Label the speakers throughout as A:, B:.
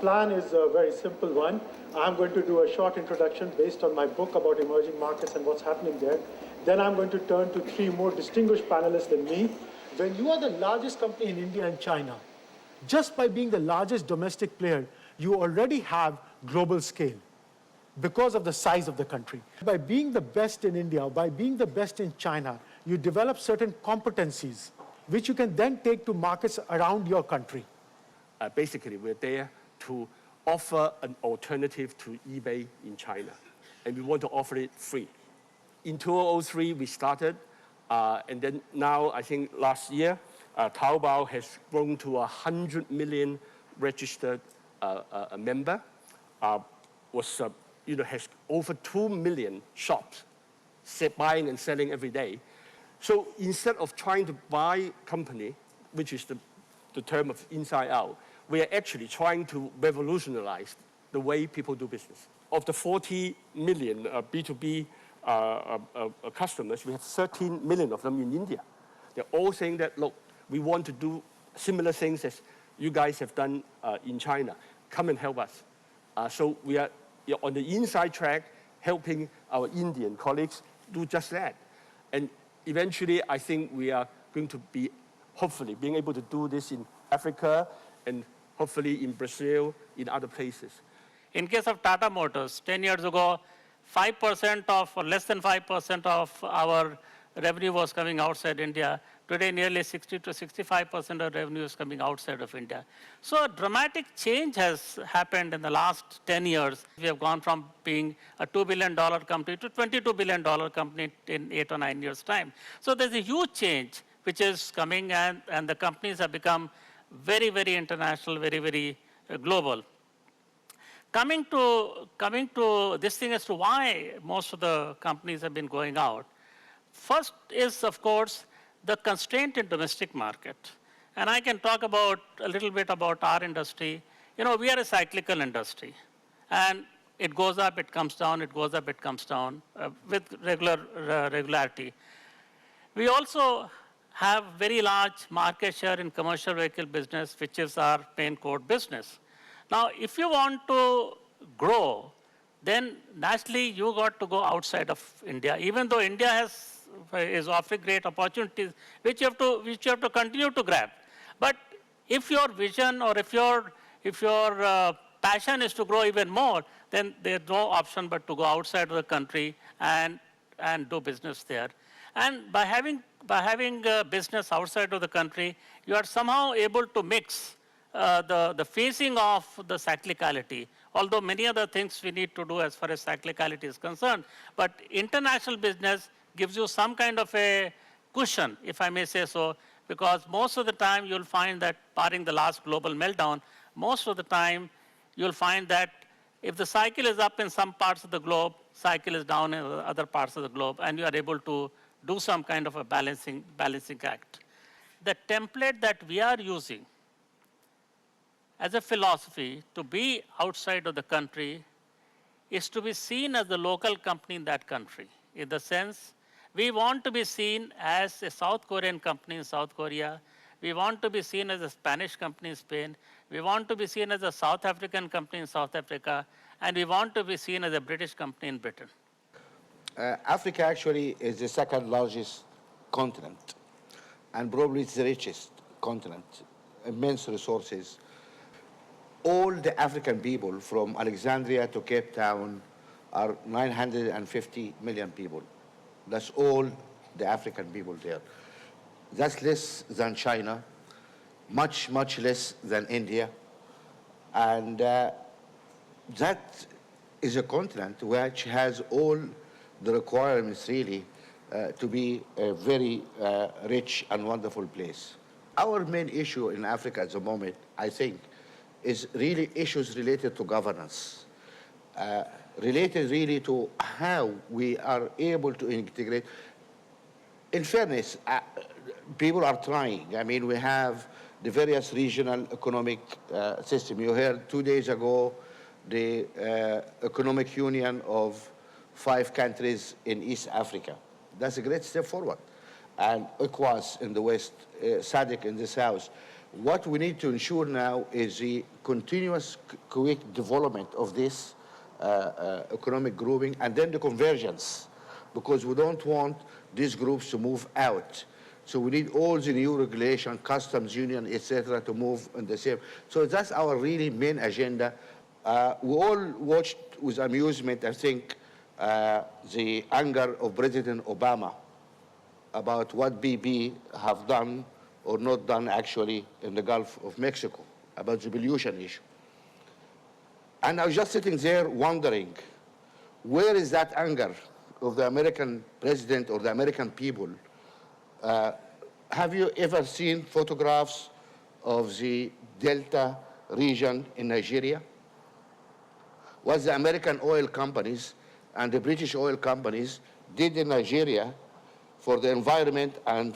A: plan is a very simple one. I'm going to do a short introduction based on my book about emerging markets and what's happening there. Then I'm going to turn to three more distinguished panelists than me. When you are the largest company in India and China, just by being the largest domestic player, you already have global scale because of the size of the country. By being the best in India, by being the best in China, you develop certain competencies which you can then take to markets around your country.
B: Basically, we're there to offer an alternative to eBay in China, and we want to offer it free. In 2003, we started, and then now, I think last year, Taobao has grown to 100 million registered member, has over 2 million shops buying and selling every day. So instead of trying to buy company, which is the term of inside out, we are actually trying to revolutionize the way people do business. Of the 40 million B2B customers, we have 13 million of them in India. They're all saying that, look, we want to do similar things as you guys have done in China. Come and help us. So we are on the inside track helping our Indian colleagues do just that. And eventually, I think we are going to be, hopefully, being able to do this in Africa and hopefully in Brazil, in other places.
C: In case of Tata Motors, 10 years ago, 5% of, or less than 5% of our revenue was coming outside India. Today, nearly 60 to 65% of revenue is coming outside of India. So a dramatic change has happened in the last 10 years. We have gone from being a $2 billion company to $22 billion company in 8 or 9 years' time. So there's a huge change which is coming, and the companies have become very, very international, very, very global. Coming to this thing as to why most of the companies have been going out, first is, of course, the constraint in domestic market. And I can talk about a little bit about our industry. You know, we are a cyclical industry. And it goes up, it comes down, it goes up, it comes down with regularity. We also have very large market share in commercial vehicle business, which is our main core business. Now, if you want to grow, then naturally you got to go outside of India, even though India is offering great opportunities, which you have to continue to grab. But if your vision or if your passion is to grow even more, then there's no option but to go outside of the country and do business there. And by having business outside of the country, you are somehow able to mix the phasing of the cyclicality, although many other things we need to do as far as cyclicality is concerned. But international business gives you some kind of a cushion, if I may say so, because most of the time you'll find that, barring the last global meltdown, most of the time you'll find that if the cycle is up in some parts of the globe, cycle is down in other parts of the globe, and you are able to do some kind of a balancing act. The template that we are using as a philosophy to be outside of the country is to be seen as the local company in that country. In the sense, we want to be seen as a South Korean company in South Korea. We want to be seen as a Spanish company in Spain. We want to be seen as a South African company in South Africa. And we want to be seen as a British company in Britain.
D: Africa actually is the second largest continent, and probably it's the richest continent, immense resources. All the African people from Alexandria to Cape Town are 950 million people. That's all the African people there. That's less than China, much, much less than India. And that is a continent which has all the requirements really to be a very rich and wonderful place. Our main issue in Africa at the moment, I think, is really issues related to governance, related really to how we are able to integrate. In fairness, people are trying. I mean, we have the various regional economic system. You heard 2 days ago the economic union of 5 countries in East Africa. That's a great step forward. And ECOWAS in the West, SADC in the South. What we need to ensure now is the continuous quick development of this economic grouping and then the convergence, because we don't want these groups to move out. So we need all the new regulation, customs union, etc., to move in the same. So that's our really main agenda. We all watched with amusement, I think, the anger of President Obama about what BB have done or not done actually in the Gulf of Mexico, about the pollution issue. And I was just sitting there wondering, where is that anger of the American president or the American people? Have you ever seen photographs of the Delta region in Nigeria? What the American oil companies and the British oil companies did in Nigeria for the environment, and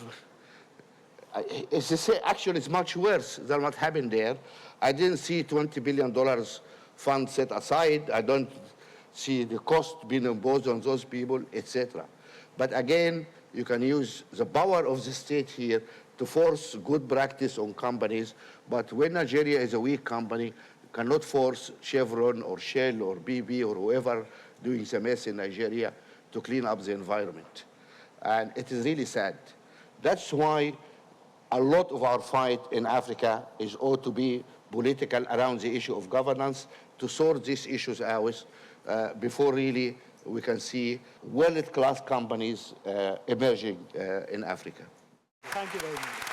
D: actually it's much worse than what happened there. I didn't see $20 billion fund set aside. I don't see the cost being imposed on those people, etc. But again, you can use the power of the state here to force good practice on companies. But when Nigeria is a weak company, you cannot force Chevron or Shell or BP or whoever doing the mess in Nigeria to clean up the environment. And it is really sad. That's why a lot of our fight in Africa ought to be political around the issue of governance, to sort these issues out before really we can see world-class companies emerging in Africa.
A: Thank you very much.